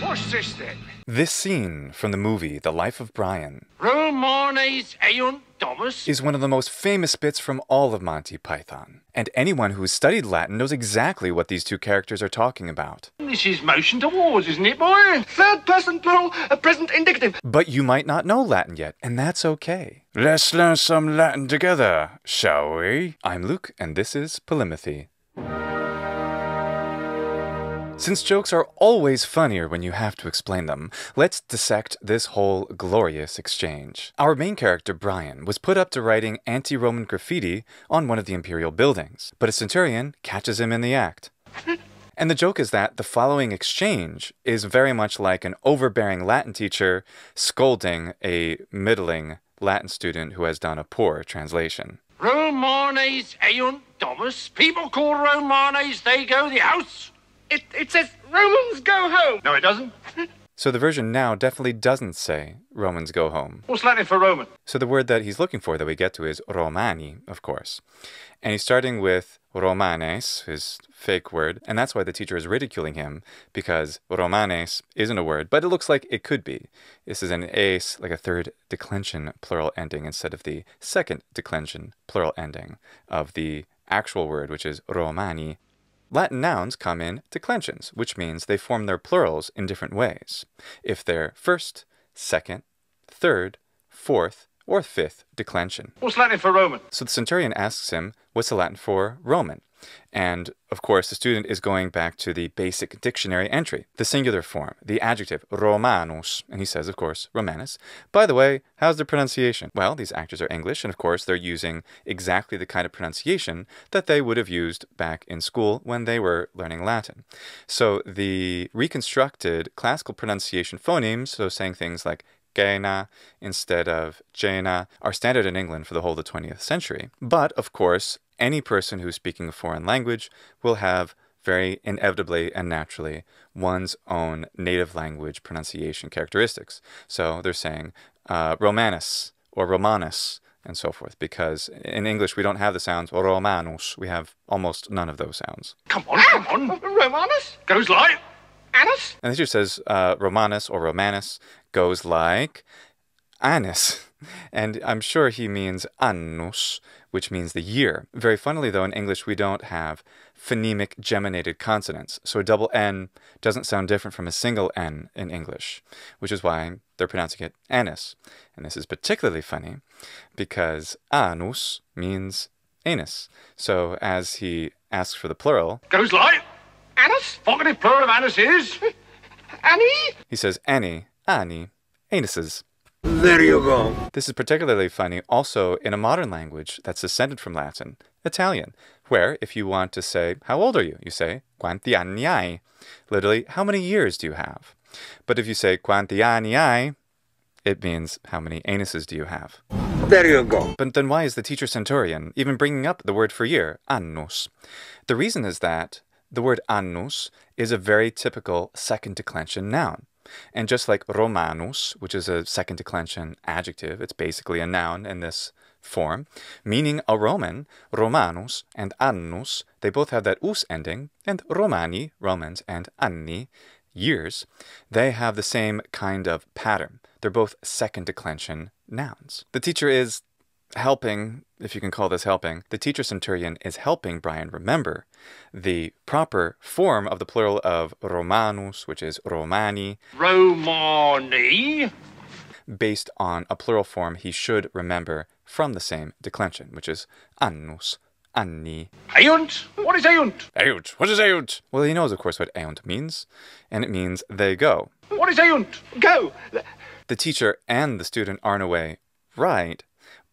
What's this then? This scene from the movie The Life of Brian Romanes Eunt Domus is one of the most famous bits from all of Monty Python. And anyone who's studied Latin knows exactly what these two characters are talking about. This is motion towards, isn't it, boy? Third person plural, present indicative. But you might not know Latin yet, and that's okay. Let's learn some Latin together, shall we? I'm Luke, and this is polýMATHY. Since jokes are always funnier when you have to explain them, let's dissect this whole glorious exchange. Our main character, Brian, was put up to writing anti-Roman graffiti on one of the imperial buildings, but a centurion catches him in the act. And the joke is that the following exchange is very much like an overbearing Latin teacher scolding a middling Latin student who has done a poor translation. Romanes Eunt Domus. People call Romanes, they go the house. It says Romans go home. No, it doesn't. So the version now definitely doesn't say Romans go home. What's Latin for Roman? So the word that he's looking for that we get to is Romani, of course. And he's starting with Romanes, his fake word, and that's why the teacher is ridiculing him, because Romanes isn't a word, but it looks like it could be. This is an ace, like a third declension plural ending, instead of the second declension plural ending of the actual word, which is Romani. Latin nouns come in declensions, which means they form their plurals in different ways. If they're first, second, third, fourth, or fifth declension. What's Latin for Roman? So the centurion asks him, what's the Latin for Roman? And, of course, the student is going back to the basic dictionary entry, the singular form, the adjective Romanus, and he says, of course, Romanus. By the way, how's the pronunciation? Well, these actors are English, and of course, they're using exactly the kind of pronunciation that they would have used back in school when they were learning Latin. So the reconstructed classical pronunciation phonemes, so saying things like Gena instead of Jena, are standard in England for the whole of the 20th century. But, of course, any person who's speaking a foreign language will have very inevitably and naturally one's own native language pronunciation characteristics. So they're saying Romanus or Romanus and so forth, because in English we don't have the sounds Romanus. We have almost none of those sounds. Come on. Romanus goes like Anus. And the teacher says Romanus or Romanus goes like Anus. And I'm sure he means annus, which means the year. Very funnily, though, in English we don't have phonemic geminated consonants. So a double N doesn't sound different from a single N in English, which is why they're pronouncing it anus. And this is particularly funny because anus means anus. So as he asks for the plural, goes like Anus. Vocative plural of anus is Annie. He says Annie, Annie, anuses. There you go. This is particularly funny also in a modern language that's descended from Latin, Italian, where if you want to say, how old are you? You say, quanti anni hai? Literally, how many years do you have? But if you say, quanti anni hai, it means, how many anuses do you have? There you go. But then why is the teacher centurion even bringing up the word for year, annus? The reason is that the word annus is a very typical second declension noun. And just like Romanus, which is a second declension adjective, it's basically a noun in this form, meaning a Roman, Romanus and annus, they both have that us ending, and Romani, Romans, and anni, years, they have the same kind of pattern. They're both second declension nouns. The teacher is helping, if you can call this helping, the teacher centurion is helping Brian remember the proper form of the plural of Romanus, which is Romani. Romani. Based on a plural form he should remember from the same declension, which is annus, anni. Eunt? What is Eunt? Eunt. What is Eunt? Well, he knows, of course, what Eunt means, and it means they go. What is Eunt? Go. The teacher and the student are in a way right,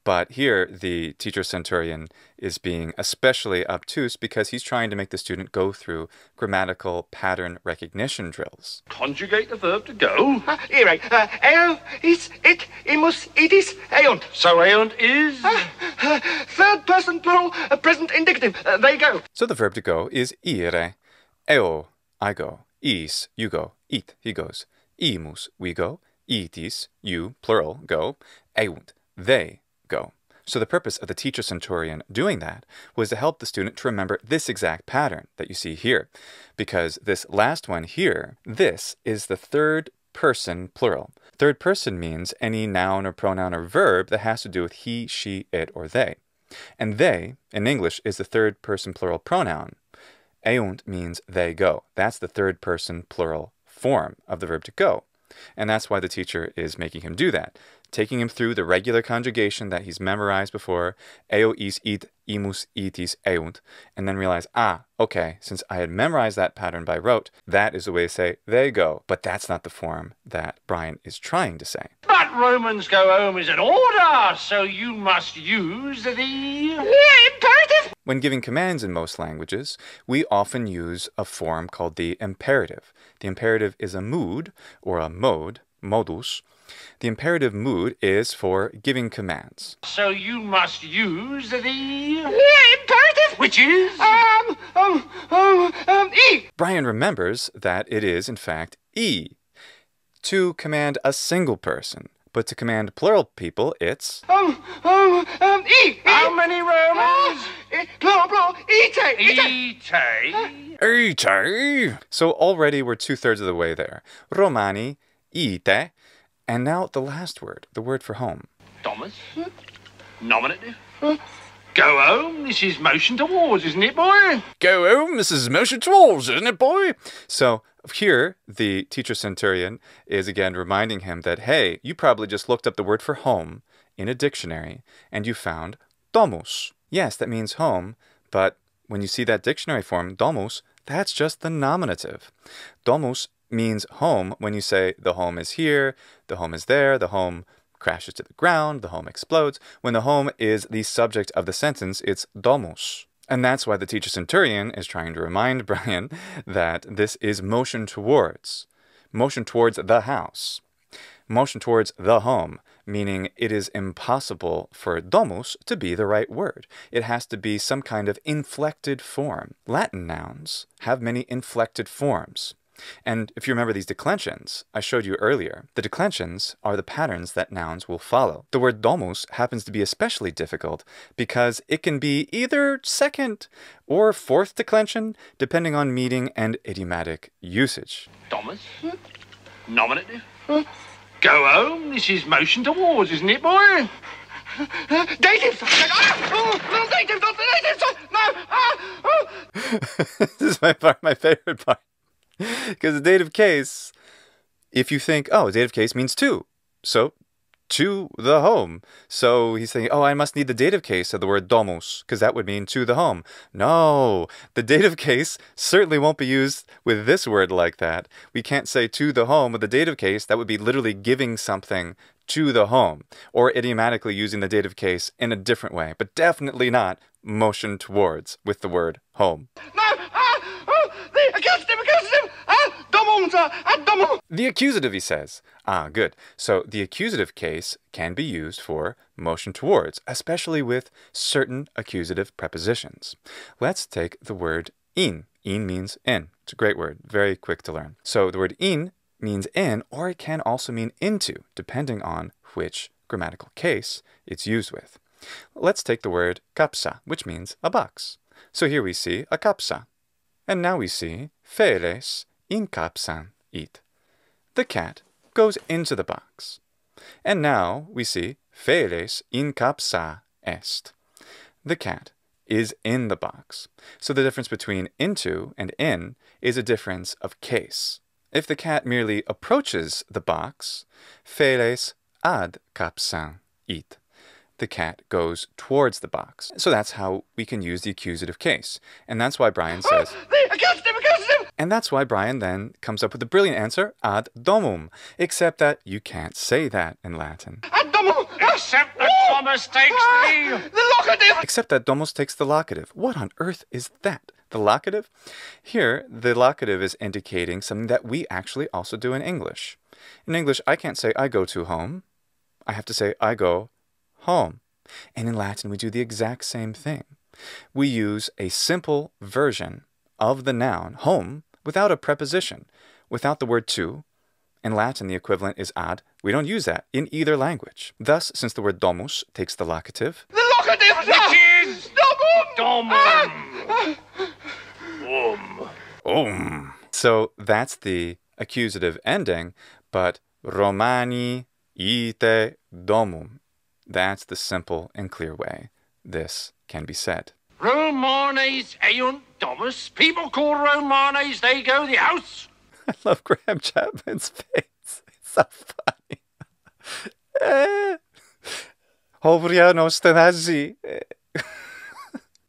but here the teacher centurion is being especially obtuse because he's trying to make the student go through grammatical pattern recognition drills. Conjugate the verb to go. Here, eo is it, imus, itis, eunt. So eunt is third person plural, present indicative. They go. So the verb to go is ire. Eo, I go. Is, you go. It, he goes. Imus, we go. Itis, you, plural, go. Eunt, they go. So the purpose of the teacher centurion doing that was to help the student to remember this exact pattern that you see here. Because this last one here, this is the third person plural. Third person means any noun or pronoun or verb that has to do with he, she, it, or they. And they, in English, is the third person plural pronoun. Eunt means they go. That's the third person plural form of the verb to go. And that's why the teacher is making him do that, taking him through the regular conjugation that he's memorized before, eo is id, imus itis eunt, and then realize, okay, since I had memorized that pattern by rote, that is the way to say they go. But that's not the form that Brian is trying to say. But Romans go home is an order, so you must use the imperative. When giving commands in most languages, we often use a form called the imperative. The imperative is a mood or a mode, modus. The imperative mood is for giving commands. So you must use the imperative, which is E. Brian remembers that it is, in fact, E. To command a single person. But to command plural people, it's... E. How many Romans? Plural, ite. Ite. So already we're 2/3 of the way there. Romani, ite. And now the last word, the word for home. Domus. Nominative. Go home. This is motion towards, isn't it, boy? Go home. This is motion towards, isn't it, boy? So here, the teacher centurion is again reminding him that, hey, you probably just looked up the word for home in a dictionary and you found domus. Yes, that means home, but when you see that dictionary form, domus, that's just the nominative. Domus means home when you say the home is here, the home is there, the home crashes to the ground, the home explodes. When the home is the subject of the sentence, it's domus. And that's why the teacher centurion is trying to remind Brian that this is motion towards the house, motion towards the home, meaning it is impossible for domus to be the right word. It has to be some kind of inflected form. Latin nouns have inflected inflected forms. And if you remember these declensions I showed you earlier, the declensions are the patterns that nouns will follow. The word domus happens to be especially difficult because it can be either second or fourth declension, depending on meaning and idiomatic usage. Domus. Nominative. Go home. This is motion towards, isn't it, boy? Dative. Dative, not the dative. No. This is my favorite part. Because the dative case, if you think, dative case means to. So, to the home. So he's saying, I must need the dative case of the word domus, because that would mean to the home. No, the dative case certainly won't be used with this word like that. We can't say to the home with the dative case. That would be literally giving something to the home, or idiomatically using the dative case in a different way, but definitely not motion towards with the word home. No, the accusative. The accusative, he says. Good. So the accusative case can be used for motion towards, especially with certain accusative prepositions. Let's take the word in. In means in. It's a great word, very quick to learn. So the word in means in, or it can also mean into, depending on which grammatical case it's used with. Let's take the word kapsa, which means a box. So here we see a kapsa. And now we see feles inkapsan it. The cat goes into the box. And now we see feles inkapsa est. The cat is in the box. So the difference between into and in is a difference of case. If the cat merely approaches the box, feles ad kapsan it. The cat goes towards the box. So that's how we can use the accusative case. And that's why Brian says... The accusative! And that's why Brian then comes up with the brilliant answer, ad domum. Except that you can't say that in Latin. Ad domum! Except that Thomas takes the locative! Except that domus takes the locative. What on earth is that? The locative? Here, the locative is indicating something that we actually also do in English. In English, I can't say I go to home. I have to say I go home. And in Latin, we do the exact same thing. We use a simple version of the noun home without a preposition, without the word to, In Latin, the equivalent is ad. We don't use that in either language. Thus, since the word domus takes the locative, The locative! It is Domum. So that's the accusative ending, but Romani ite domum. That's the simple and clear way this can be said. Romanes Eunt Domus. People call Romanes, they go the house. I love Graham Chapman's face. It's so funny.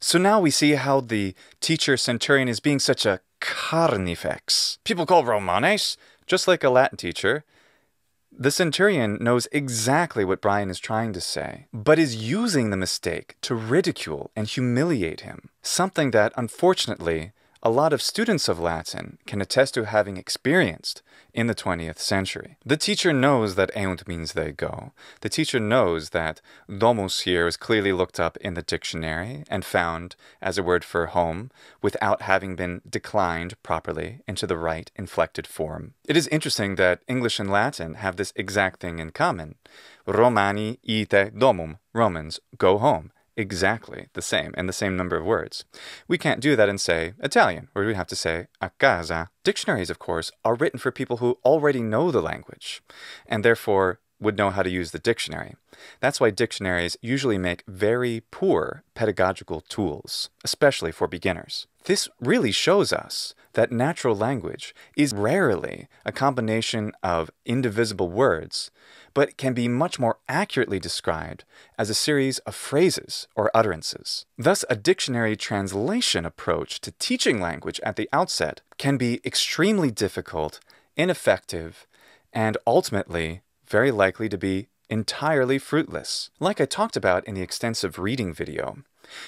So now we see how the teacher centurion is being such a carnifex. People call Romanes, just like a Latin teacher. The centurion knows exactly what Brian is trying to say, but is using the mistake to ridicule and humiliate him. Something that, unfortunately, a lot of students of Latin can attest to having experienced in the 20th century. The teacher knows that eunt means they go. The teacher knows that domus here is clearly looked up in the dictionary and found as a word for home without having been declined properly into the right inflected form. It is interesting that English and Latin have this exact thing in common. Romani ite domum. Romans, go home. Exactly the same, and the same number of words. We can't do that in, say, Italian, where we have to say a casa. Dictionaries, of course, are written for people who already know the language, and therefore would know how to use the dictionary. That's why dictionaries usually make very poor pedagogical tools, especially for beginners. This really shows us that natural language is rarely a combination of indivisible words, but can be much more accurately described as a series of phrases or utterances. Thus, a dictionary translation approach to teaching language at the outset can be extremely difficult, ineffective, and ultimately very likely to be entirely fruitless. Like I talked about in the extensive reading video,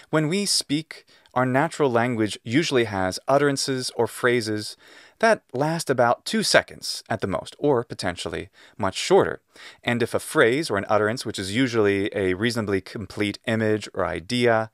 when we speak, our natural language usually has utterances or phrases that last about 2 seconds at the most, or potentially much shorter. And if a phrase or an utterance, which is usually a reasonably complete image or idea,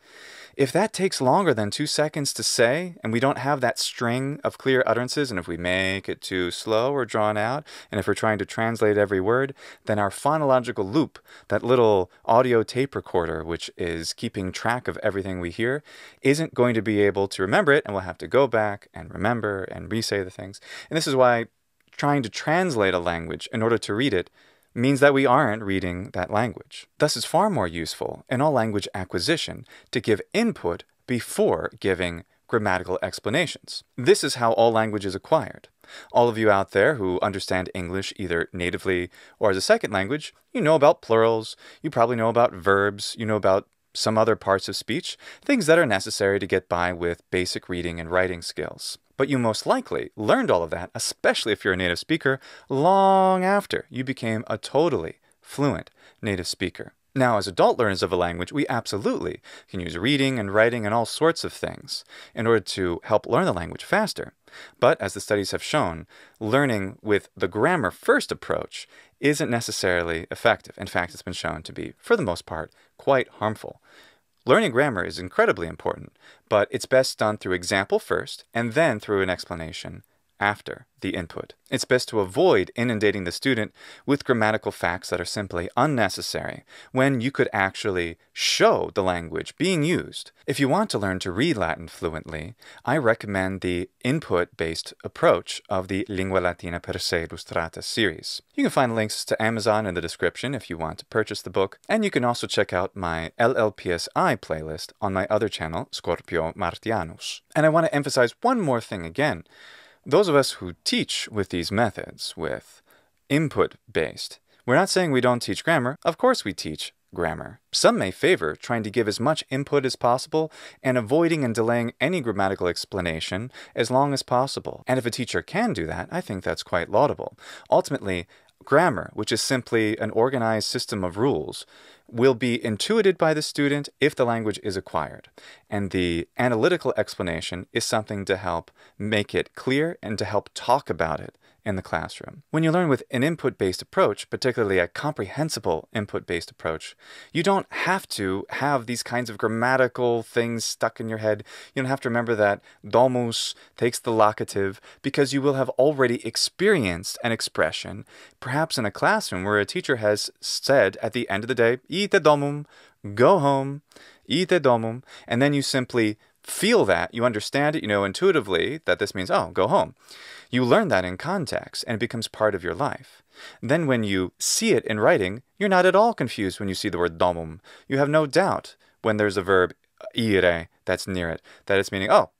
if that takes longer than 2 seconds to say, and we don't have that string of clear utterances, and if we make it too slow or drawn out, and if we're trying to translate every word, then our phonological loop, that little audio tape recorder which is keeping track of everything we hear, isn't going to be able to remember it, and we'll have to go back and remember and re-say the things. And this is why trying to translate a language in order to read it means that we aren't reading that language. Thus, it's far more useful in all language acquisition to give input before giving grammatical explanations. This is how all language is acquired. All of you out there who understand English either natively or as a second language, you know about plurals, you probably know about verbs, you know about some other parts of speech, things that are necessary to get by with basic reading and writing skills. But you most likely learned all of that, especially if you're a native speaker, long after you became a totally fluent native speaker. Now, as adult learners of a language, we absolutely can use reading and writing and all sorts of things in order to help learn the language faster. But as the studies have shown, learning with the grammar first approach isn't necessarily effective. In fact, it's been shown to be, for the most part, quite harmful. Learning grammar is incredibly important, but it's best done through example first and then through an explanation after the input. It's best to avoid inundating the student with grammatical facts that are simply unnecessary when you could actually show the language being used. If you want to learn to read Latin fluently, I recommend the input-based approach of the Lingua Latina per se illustrata series. You can find links to Amazon in the description if you want to purchase the book, and you can also check out my LLPSI playlist on my other channel, Scorpio Martianus. And I want to emphasize one more thing again. Those of us who teach with these methods, with input-based, we're not saying we don't teach grammar. Of course we teach grammar. Some may favor trying to give as much input as possible and avoiding and delaying any grammatical explanation as long as possible. And if a teacher can do that, I think that's quite laudable. Ultimately, grammar, which is simply an organized system of rules, will be intuited by the student if the language is acquired. And the analytical explanation is something to help make it clear and to help talk about it in the classroom. When you learn with an input-based approach, particularly a comprehensible input-based approach, you don't have to have these kinds of grammatical things stuck in your head. You don't have to remember that domus takes the locative, because you will have already experienced an expression, perhaps in a classroom where a teacher has said at the end of the day, ite domum, go home, ite domum, and then you simply feel that, you understand it, you know intuitively that this means, oh, go home. You learn that in context, and it becomes part of your life. Then when you see it in writing, you're not at all confused when you see the word domum. You have no doubt when there's a verb, ire, that's near it, that it's meaning, oh,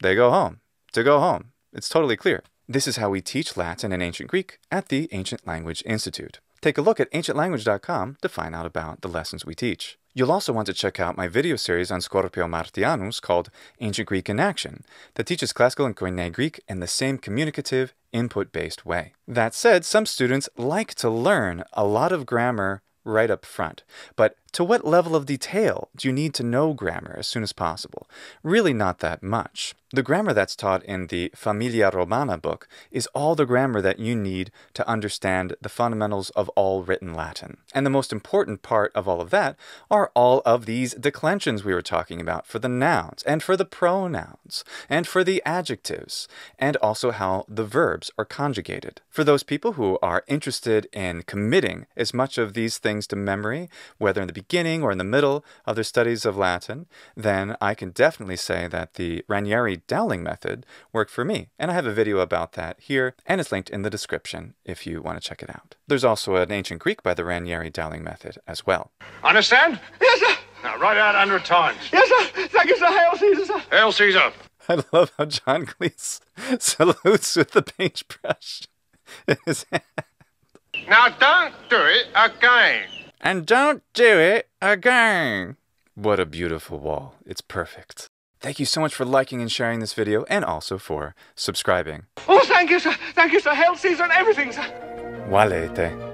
they go home, to go home. It's totally clear. This is how we teach Latin and Ancient Greek at the Ancient Language Institute. Take a look at ancientlanguage.com to find out about the lessons we teach. You'll also want to check out my video series on Scorpio Martianus called Ancient Greek in Action that teaches classical and Koine Greek in the same communicative, input-based way. That said, some students like to learn a lot of grammar right up front. But to what level of detail do you need to know grammar as soon as possible? Really not that much. The grammar that's taught in the Familia Romana book is all the grammar that you need to understand the fundamentals of all written Latin. And the most important part of all of that are all of these declensions we were talking about for the nouns, and for the pronouns, and for the adjectives, and also how the verbs are conjugated. For those people who are interested in committing as much of these things to memory, whether in the beginning or in the middle of their studies of Latin, then I can definitely say that the Ranieri Dowling method worked for me. And I have a video about that here, and it's linked in the description if you want to check it out. There's also an Ancient Greek by the Ranieri Dowling method as well. Understand? Yes, sir. Now write out 100 times. Yes, sir. Thank you, sir. Hail Caesar, sir. Hail Caesar. I love how John Cleese salutes with the paintbrush in his hand. Now don't do it again. And don't do it again. What a beautiful wall. It's perfect. Thank you so much for liking and sharing this video, and also for subscribing. Oh, thank you, sir. Thank you, sir. Hail Caesar and everything, sir. Walete.